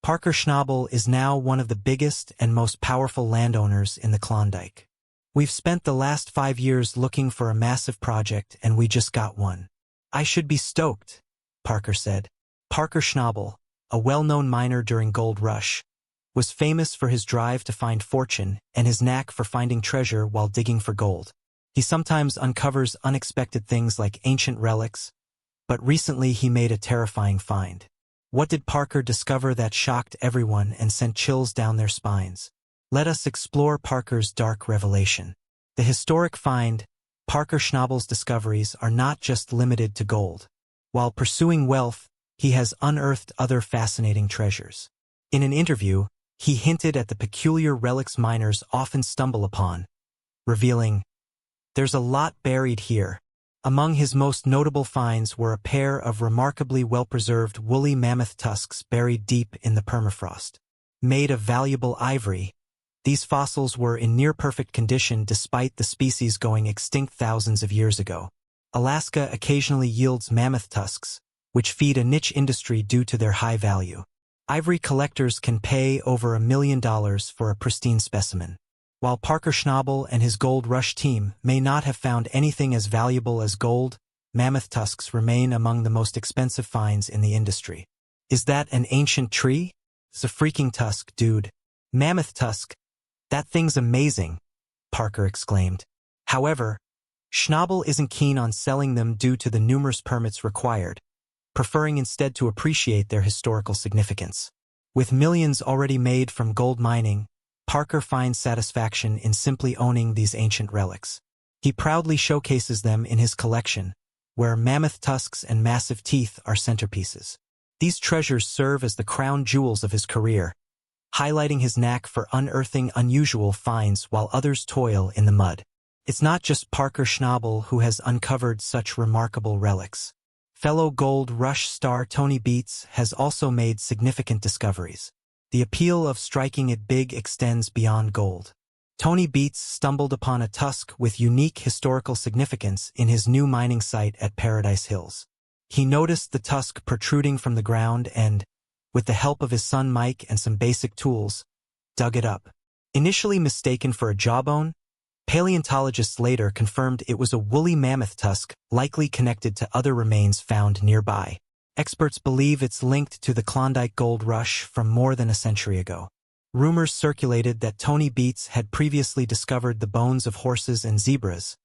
Parker Schnabel is now one of the biggest and most powerful landowners in the Klondike. We've spent the last 5 years looking for a massive project and we just got one. I should be stoked, Parker said. Parker Schnabel, a well-known miner during Gold Rush, was famous for his drive to find fortune and his knack for finding treasure while digging for gold. He sometimes uncovers unexpected things like ancient relics, but recently he made a terrifying find. What did Parker discover that shocked everyone and sent chills down their spines? Let us explore Parker's dark revelation. The historic find, Parker Schnabel's discoveries are not just limited to gold. While pursuing wealth, he has unearthed other fascinating treasures. In an interview, he hinted at the peculiar relics miners often stumble upon, revealing, "There's a lot buried here." Among his most notable finds were a pair of remarkably well-preserved woolly mammoth tusks buried deep in the permafrost. Made of valuable ivory, these fossils were in near-perfect condition despite the species going extinct thousands of years ago. Alaska occasionally yields mammoth tusks, which feed a niche industry due to their high value. Ivory collectors can pay over $1 million for a pristine specimen. While Parker Schnabel and his Gold Rush team may not have found anything as valuable as gold, mammoth tusks remain among the most expensive finds in the industry. Is that an ancient tree? It's a freaking tusk, dude. Mammoth tusk? That thing's amazing, Parker exclaimed. However, Schnabel isn't keen on selling them due to the numerous permits required, preferring instead to appreciate their historical significance. With millions already made from gold mining, Parker finds satisfaction in simply owning these ancient relics. He proudly showcases them in his collection, where mammoth tusks and massive teeth are centerpieces. These treasures serve as the crown jewels of his career, highlighting his knack for unearthing unusual finds while others toil in the mud. It's not just Parker Schnabel who has uncovered such remarkable relics. Fellow Gold Rush star Tony Beets has also made significant discoveries. The appeal of striking it big extends beyond gold. Tony Beets stumbled upon a tusk with unique historical significance in his new mining site at Paradise Hills. He noticed the tusk protruding from the ground and, with the help of his son Mike and some basic tools, dug it up. Initially mistaken for a jawbone, paleontologists later confirmed it was a woolly mammoth tusk likely connected to other remains found nearby. Experts believe it's linked to the Klondike Gold Rush from more than a century ago. Rumors circulated that Tony Beets had previously discovered the bones of horses and zebras,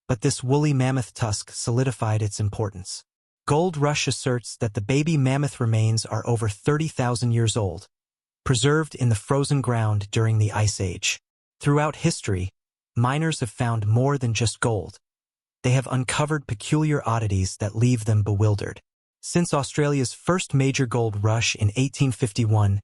but this woolly mammoth tusk solidified its importance. Gold Rush asserts that the baby mammoth remains are over 30,000 years old, preserved in the frozen ground during the Ice Age. Throughout history, miners have found more than just gold. They have uncovered peculiar oddities that leave them bewildered. Since Australia's first major gold rush in 1851,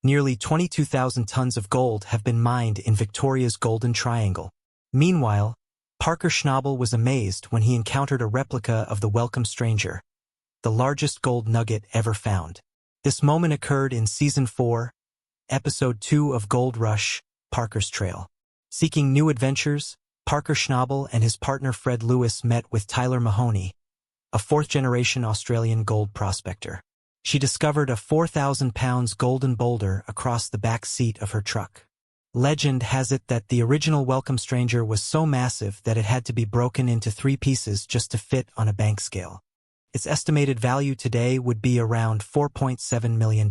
nearly 22,000 tons of gold have been mined in Victoria's Golden Triangle. Meanwhile, Parker Schnabel was amazed when he encountered a replica of the Welcome Stranger, the largest gold nugget ever found. This moment occurred in Season 4, Episode 2 of Gold Rush, Parker's Trail. Seeking new adventures, Parker Schnabel and his partner Fred Lewis met with Tyler Mahoney, a fourth-generation Australian gold prospector. She discovered a 4,000-pound golden boulder across the back seat of her truck. Legend has it that the original Welcome Stranger was so massive that it had to be broken into 3 pieces just to fit on a bank scale. Its estimated value today would be around $4.7 million.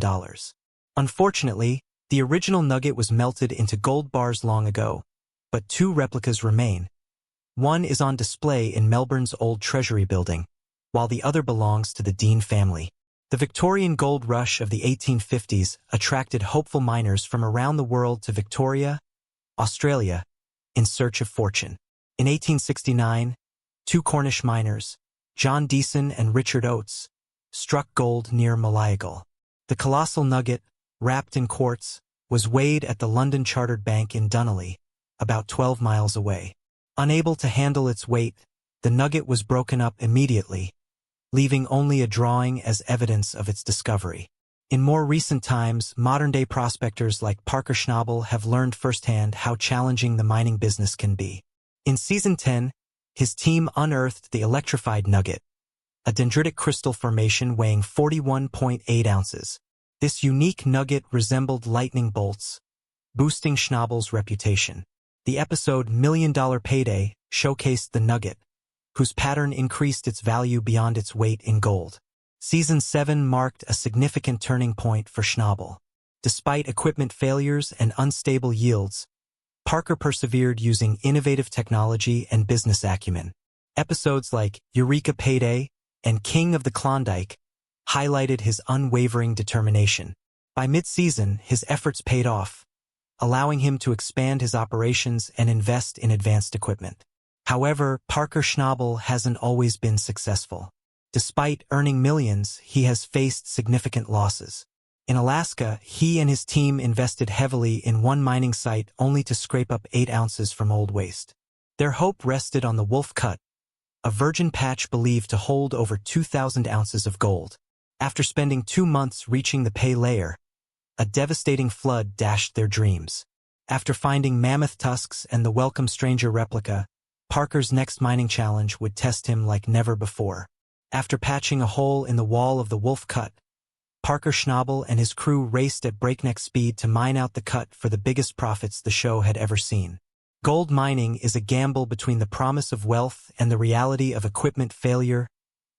Unfortunately, the original nugget was melted into gold bars long ago, but 2 replicas remain. One is on display in Melbourne's old Treasury building, while the other belongs to the Dean family. The Victorian gold rush of the 1850s attracted hopeful miners from around the world to Victoria, Australia, in search of fortune. In 1869, 2 Cornish miners, John Deason and Richard Oates, struck gold near Malayagal. The colossal nugget, wrapped in quartz, was weighed at the London Chartered Bank in Dunolly, about 12 miles away. Unable to handle its weight, the nugget was broken up immediately, leaving only a drawing as evidence of its discovery. In more recent times, modern-day prospectors like Parker Schnabel have learned firsthand how challenging the mining business can be. In Season 10, his team unearthed the electrified nugget, a dendritic crystal formation weighing 41.8 ounces. This unique nugget resembled lightning bolts, boosting Schnabel's reputation. The episode $1 Million Payday showcased the nugget, whose pattern increased its value beyond its weight in gold. Season 7 marked a significant turning point for Schnabel. Despite equipment failures and unstable yields, Parker persevered using innovative technology and business acumen. Episodes like Eureka Payday and King of the Klondike highlighted his unwavering determination. By mid-season, his efforts paid off, allowing him to expand his operations and invest in advanced equipment. However, Parker Schnabel hasn't always been successful. Despite earning millions, he has faced significant losses. In Alaska, he and his team invested heavily in one mining site only to scrape up 8 ounces from old waste. Their hope rested on the Wolf Cut, a virgin patch believed to hold over 2,000 ounces of gold. After spending 2 months reaching the pay layer, a devastating flood dashed their dreams. After finding mammoth tusks and the welcome stranger replica, Parker's next mining challenge would test him like never before. After patching a hole in the wall of the Wolf Cut, Parker Schnabel and his crew raced at breakneck speed to mine out the cut for the biggest profits the show had ever seen. Gold mining is a gamble between the promise of wealth and the reality of equipment failure,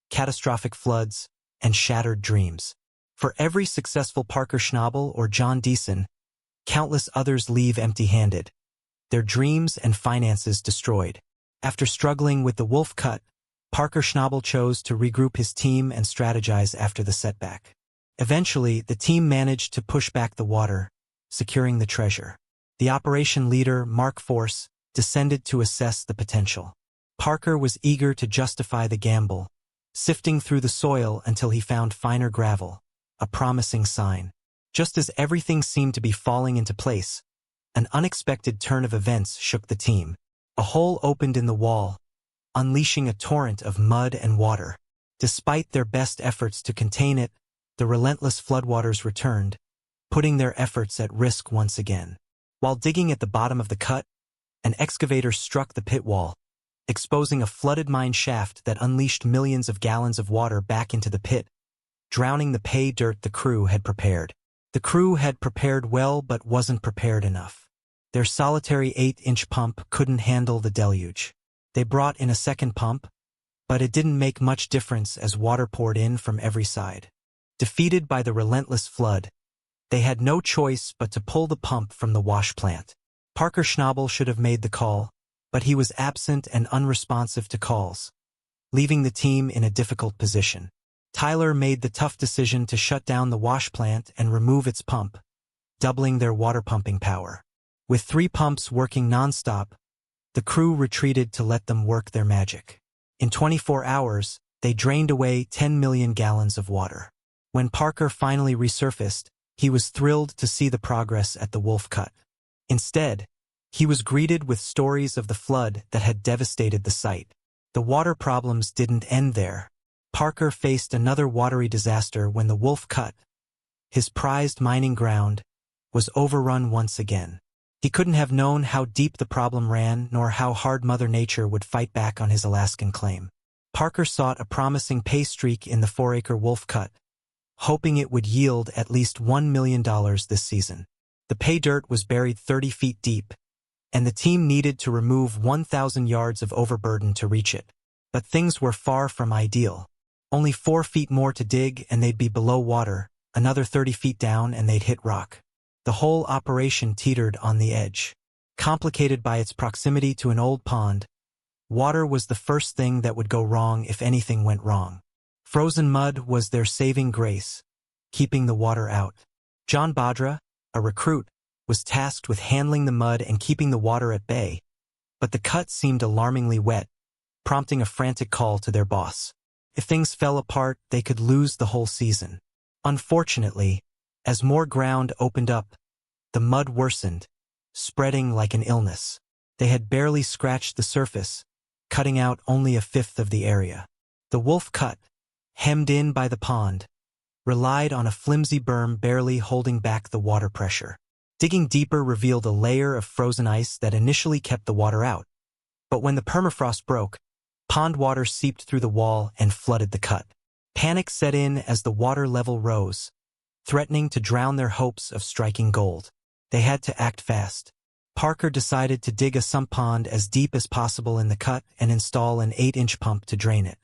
catastrophic floods, and shattered dreams. For every successful Parker Schnabel or John Deason, countless others leave empty-handed, their dreams and finances destroyed. After struggling with the Wolf Cut, Parker Schnabel chose to regroup his team and strategize after the setback. Eventually, the team managed to push back the water, securing the treasure. The operation leader, Mark Force, descended to assess the potential. Parker was eager to justify the gamble, sifting through the soil until he found finer gravel, a promising sign. Just as everything seemed to be falling into place, an unexpected turn of events shook the team. A hole opened in the wall, unleashing a torrent of mud and water. Despite their best efforts to contain it, the relentless floodwaters returned, putting their efforts at risk once again. While digging at the bottom of the cut, an excavator struck the pit wall, exposing a flooded mine shaft that unleashed millions of gallons of water back into the pit, drowning the pay dirt the crew had prepared. The crew had prepared well but wasn't prepared enough. Their solitary 8-inch pump couldn't handle the deluge. They brought in a second pump, but it didn't make much difference as water poured in from every side. Defeated by the relentless flood, they had no choice but to pull the pump from the wash plant. Parker Schnabel should have made the call, but he was absent and unresponsive to calls, leaving the team in a difficult position. Tyler made the tough decision to shut down the wash plant and remove its pump, doubling their water pumping power. With 3 pumps working nonstop, the crew retreated to let them work their magic. In 24 hours, they drained away 10 million gallons of water. When Parker finally resurfaced, he was thrilled to see the progress at the Wolf Cut. Instead, he was greeted with stories of the flood that had devastated the site. The water problems didn't end there. Parker faced another watery disaster when the Wolf Cut, his prized mining ground, was overrun once again. He couldn't have known how deep the problem ran nor how hard Mother Nature would fight back on his Alaskan claim. Parker sought a promising pay streak in the 4-acre Wolf Cut, hoping it would yield at least $1 million this season. The pay dirt was buried 30 feet deep, and the team needed to remove 1,000 yards of overburden to reach it. But things were far from ideal. Only 4 feet more to dig and they'd be below water, another 30 feet down and they'd hit rock. The whole operation teetered on the edge. Complicated by its proximity to an old pond, water was the first thing that would go wrong if anything went wrong. Frozen mud was their saving grace, keeping the water out. John Badra, a recruit, was tasked with handling the mud and keeping the water at bay, but the cut seemed alarmingly wet, prompting a frantic call to their boss. If things fell apart, they could lose the whole season. Unfortunately, as more ground opened up, the mud worsened, spreading like an illness. They had barely scratched the surface, cutting out only a fifth of the area. The Wolf Cut, hemmed in by the pond, relied on a flimsy berm barely holding back the water pressure. Digging deeper revealed a layer of frozen ice that initially kept the water out. But when the permafrost broke, pond water seeped through the wall and flooded the cut. Panic set in as the water level rose, threatening to drown their hopes of striking gold. They had to act fast. Parker decided to dig a sump pond as deep as possible in the cut and install an 8-inch pump to drain it.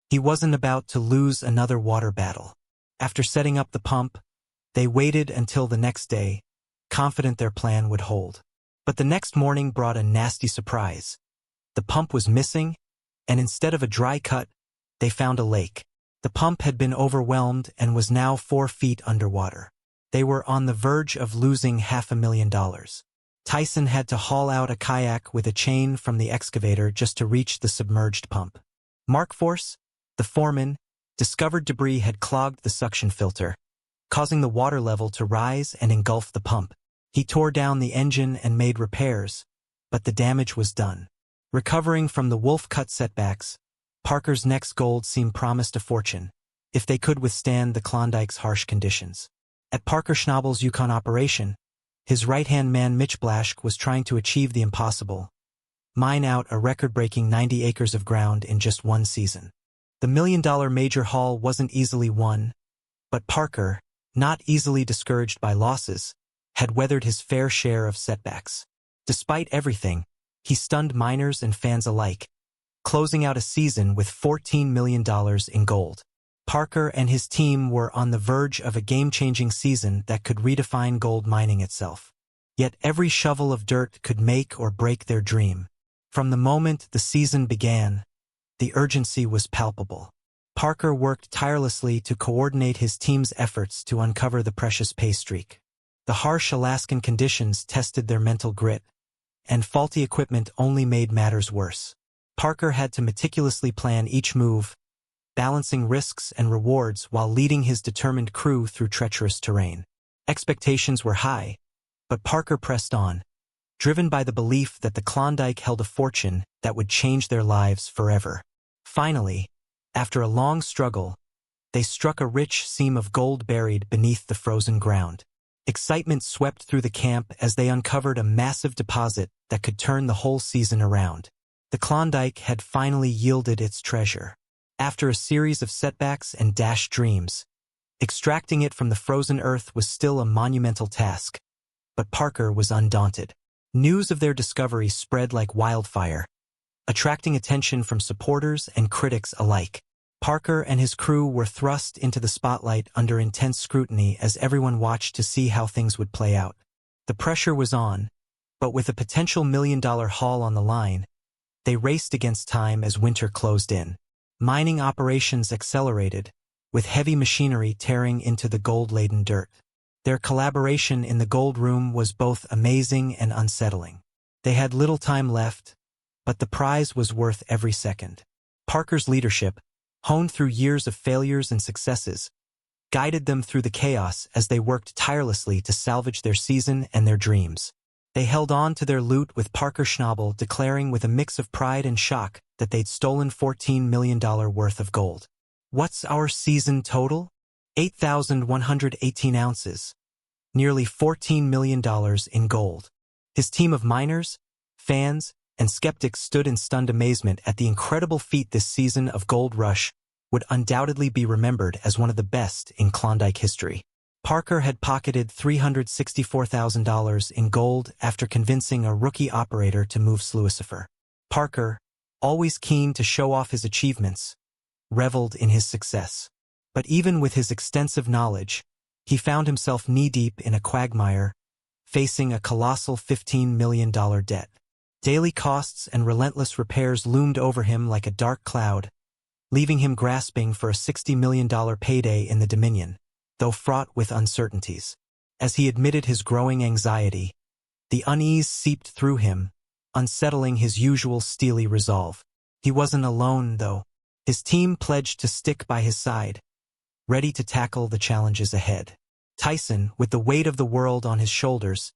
He wasn't about to lose another water battle. After setting up the pump, they waited until the next day, confident their plan would hold. But the next morning brought a nasty surprise. The pump was missing, and instead of a dry cut, they found a lake. The pump had been overwhelmed and was now 4 feet underwater. They were on the verge of losing $500,000. Tyson had to haul out a kayak with a chain from the excavator just to reach the submerged pump. Markforce, the foreman, discovered debris had clogged the suction filter, causing the water level to rise and engulf the pump. He tore down the engine and made repairs, but the damage was done. Recovering from the wolf cut setbacks, Parker's next gold seemed promised a fortune, if they could withstand the Klondike's harsh conditions. At Parker Schnabel's Yukon operation, his right-hand man Mitch Blaschke was trying to achieve the impossible, mine out a record-breaking 90 acres of ground in just one season. The million-dollar major haul wasn't easily won, but Parker, not easily discouraged by losses, had weathered his fair share of setbacks. Despite everything, he stunned miners and fans alike, closing out a season with $14 million in gold. Parker and his team were on the verge of a game-changing season that could redefine gold mining itself. Yet every shovel of dirt could make or break their dream. From the moment the season began, the urgency was palpable. Parker worked tirelessly to coordinate his team's efforts to uncover the precious pay streak. The harsh Alaskan conditions tested their mental grit, and faulty equipment only made matters worse. Parker had to meticulously plan each move, balancing risks and rewards while leading his determined crew through treacherous terrain. Expectations were high, but Parker pressed on, driven by the belief that the Klondike held a fortune that would change their lives forever. Finally, after a long struggle, they struck a rich seam of gold buried beneath the frozen ground. Excitement swept through the camp as they uncovered a massive deposit that could turn the whole season around. The Klondike had finally yielded its treasure. After a series of setbacks and dashed dreams, extracting it from the frozen earth was still a monumental task. But Parker was undaunted. News of their discovery spread like wildfire, attracting attention from supporters and critics alike. Parker and his crew were thrust into the spotlight under intense scrutiny as everyone watched to see how things would play out. The pressure was on, but with a potential million-dollar haul on the line, they raced against time as winter closed in. Mining operations accelerated, with heavy machinery tearing into the gold-laden dirt. Their collaboration in the gold room was both amazing and unsettling. They had little time left, but the prize was worth every second. Parker's leadership, honed through years of failures and successes, guided them through the chaos as they worked tirelessly to salvage their season and their dreams. They held on to their loot with Parker Schnabel declaring with a mix of pride and shock that they'd stolen $14 million worth of gold. What's our season total? 8,118 ounces. Nearly $14 million in gold. His team of miners, fans, and skeptics stood in stunned amazement at the incredible feat. This season of Gold Rush would undoubtedly be remembered as one of the best in Klondike history. Parker had pocketed $364,000 in gold after convincing a rookie operator to move Sluicifer. Parker, always keen to show off his achievements, reveled in his success. But even with his extensive knowledge, he found himself knee-deep in a quagmire, facing a colossal $15 million debt. Daily costs and relentless repairs loomed over him like a dark cloud, leaving him grasping for a $60 million payday in the Dominion, though fraught with uncertainties. As he admitted his growing anxiety, the unease seeped through him, unsettling his usual steely resolve. He wasn't alone, though. His team pledged to stick by his side, ready to tackle the challenges ahead. Tyson, with the weight of the world on his shoulders,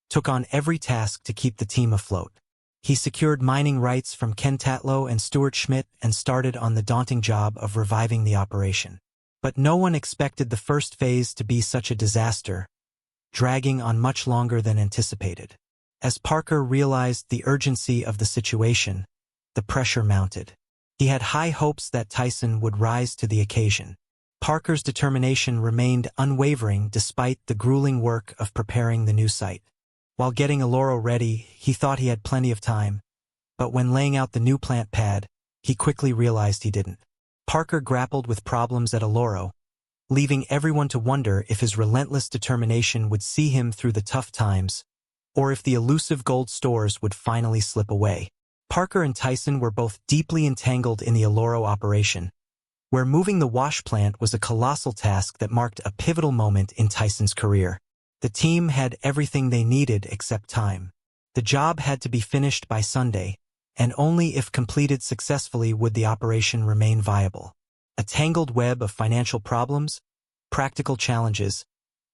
took on every task to keep the team afloat. He secured mining rights from Ken Tatlow and Stuart Schmidt and started on the daunting job of reviving the operation. But no one expected the first phase to be such a disaster, dragging on much longer than anticipated. As Parker realized the urgency of the situation, the pressure mounted. He had high hopes that Tyson would rise to the occasion. Parker's determination remained unwavering despite the grueling work of preparing the new site. While getting Eloro ready, he thought he had plenty of time, but when laying out the new plant pad, he quickly realized he didn't. Parker grappled with problems at Eloro, leaving everyone to wonder if his relentless determination would see him through the tough times, or if the elusive gold stores would finally slip away. Parker and Tyson were both deeply entangled in the Eloro operation, where moving the wash plant was a colossal task that marked a pivotal moment in Tyson's career. The team had everything they needed except time. The job had to be finished by Sunday, and only if completed successfully would the operation remain viable. A tangled web of financial problems, practical challenges,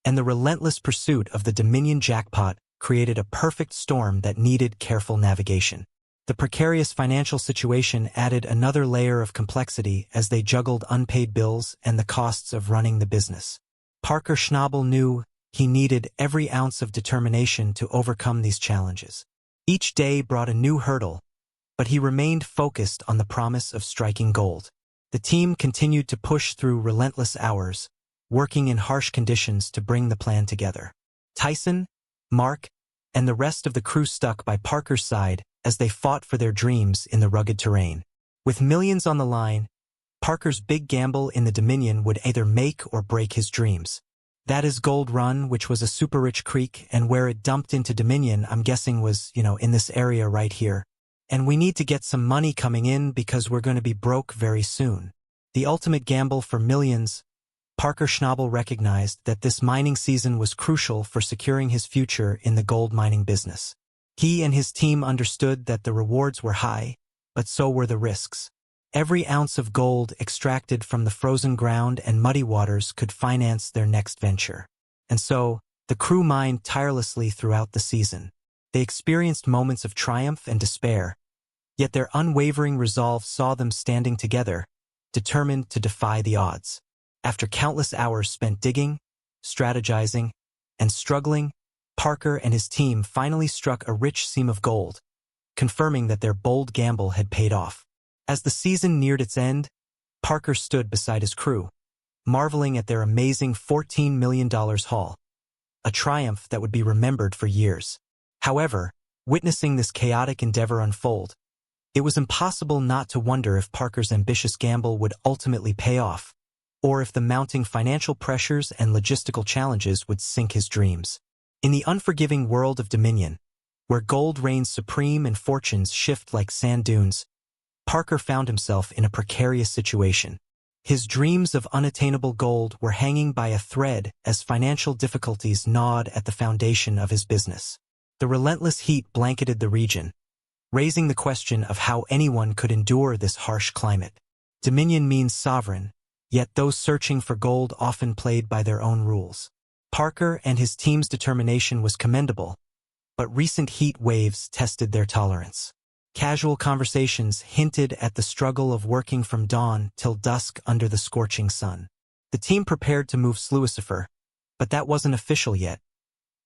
and the relentless pursuit of the Dominion jackpot created a perfect storm that needed careful navigation. The precarious financial situation added another layer of complexity as they juggled unpaid bills and the costs of running the business. Parker Schnabel knew he needed every ounce of determination to overcome these challenges. Each day brought a new hurdle, but he remained focused on the promise of striking gold. The team continued to push through relentless hours, working in harsh conditions to bring the plan together. Tyson, Mark, and the rest of the crew stuck by Parker's side as they fought for their dreams in the rugged terrain. With millions on the line, Parker's big gamble in the Dominion would either make or break his dreams. That is Gold Run, which was a super-rich creek, and where it dumped into Dominion, I'm guessing was, in this area right here. And we need to get some money coming in because we're going to be broke very soon. The ultimate gamble for millions, Parker Schnabel recognized that this mining season was crucial for securing his future in the gold mining business. He and his team understood that the rewards were high, but so were the risks. Every ounce of gold extracted from the frozen ground and muddy waters could finance their next venture. And so, the crew mined tirelessly throughout the season. They experienced moments of triumph and despair, yet their unwavering resolve saw them standing together, determined to defy the odds. After countless hours spent digging, strategizing, and struggling, Parker and his team finally struck a rich seam of gold, confirming that their bold gamble had paid off. As the season neared its end, Parker stood beside his crew, marveling at their amazing $14 million haul, a triumph that would be remembered for years. However, witnessing this chaotic endeavor unfold, it was impossible not to wonder if Parker's ambitious gamble would ultimately pay off, or if the mounting financial pressures and logistical challenges would sink his dreams. In the unforgiving world of Dominion, where gold reigns supreme and fortunes shift like sand dunes, Parker found himself in a precarious situation. His dreams of unattainable gold were hanging by a thread as financial difficulties gnawed at the foundation of his business. The relentless heat blanketed the region, raising the question of how anyone could endure this harsh climate. Dominion means sovereign, yet those searching for gold often played by their own rules. Parker and his team's determination was commendable, but recent heat waves tested their tolerance. Casual conversations hinted at the struggle of working from dawn till dusk under the scorching sun. The team prepared to move Sluicifer, but that wasn't official yet.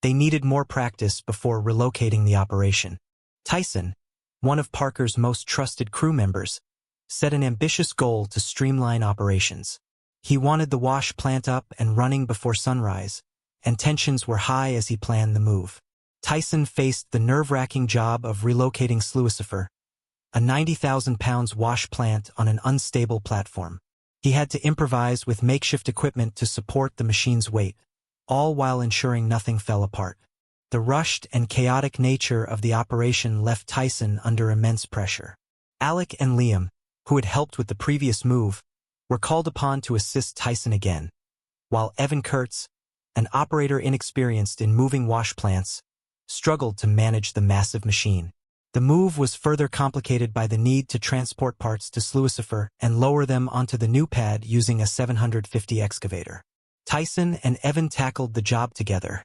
They needed more practice before relocating the operation. Tyson, one of Parker's most trusted crew members, set an ambitious goal to streamline operations. He wanted the wash plant up and running before sunrise, and tensions were high as he planned the move. Tyson faced the nerve-wracking job of relocating Sluicifer, a 90,000-pound wash plant on an unstable platform. He had to improvise with makeshift equipment to support the machine's weight, all while ensuring nothing fell apart. The rushed and chaotic nature of the operation left Tyson under immense pressure. Alec and Liam, who had helped with the previous move, were called upon to assist Tyson again, while Evan Kurtz, an operator inexperienced in moving wash plants, struggled to manage the massive machine. The move was further complicated by the need to transport parts to Sluicifer and lower them onto the new pad using a 750 excavator. Tyson and Evan tackled the job together,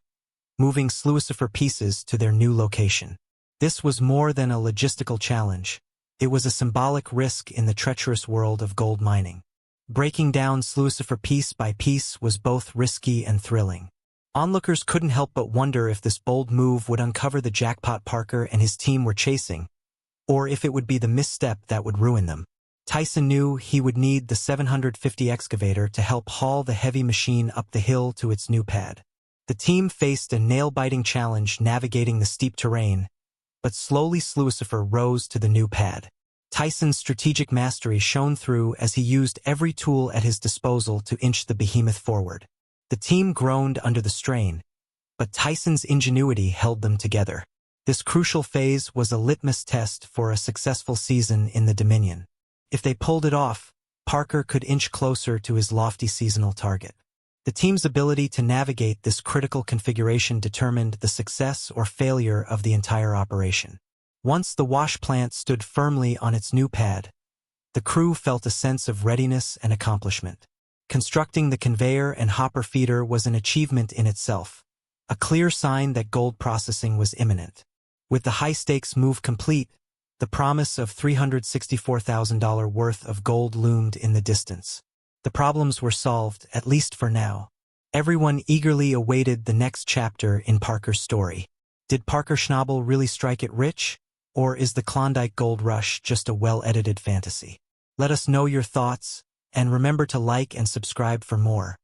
moving Sluicifer pieces to their new location. This was more than a logistical challenge. It was a symbolic risk in the treacherous world of gold mining. Breaking down Sluicifer piece by piece was both risky and thrilling. Onlookers couldn't help but wonder if this bold move would uncover the jackpot Parker and his team were chasing, or if it would be the misstep that would ruin them. Tyson knew he would need the 750 excavator to help haul the heavy machine up the hill to its new pad. The team faced a nail-biting challenge navigating the steep terrain, but slowly Lucifer rose to the new pad. Tyson's strategic mastery shone through as he used every tool at his disposal to inch the behemoth forward. The team groaned under the strain, but Tyson's ingenuity held them together. This crucial phase was a litmus test for a successful season in the Dominion. If they pulled it off, Parker could inch closer to his lofty seasonal target. The team's ability to navigate this critical configuration determined the success or failure of the entire operation. Once the wash plant stood firmly on its new pad, the crew felt a sense of readiness and accomplishment. Constructing the conveyor and hopper feeder was an achievement in itself, a clear sign that gold processing was imminent. With the high-stakes move complete, the promise of $364,000 worth of gold loomed in the distance. The problems were solved, at least for now. Everyone eagerly awaited the next chapter in Parker's story. Did Parker Schnabel really strike it rich? Or is the Klondike Gold Rush just a well-edited fantasy? Let us know your thoughts, and remember to like and subscribe for more.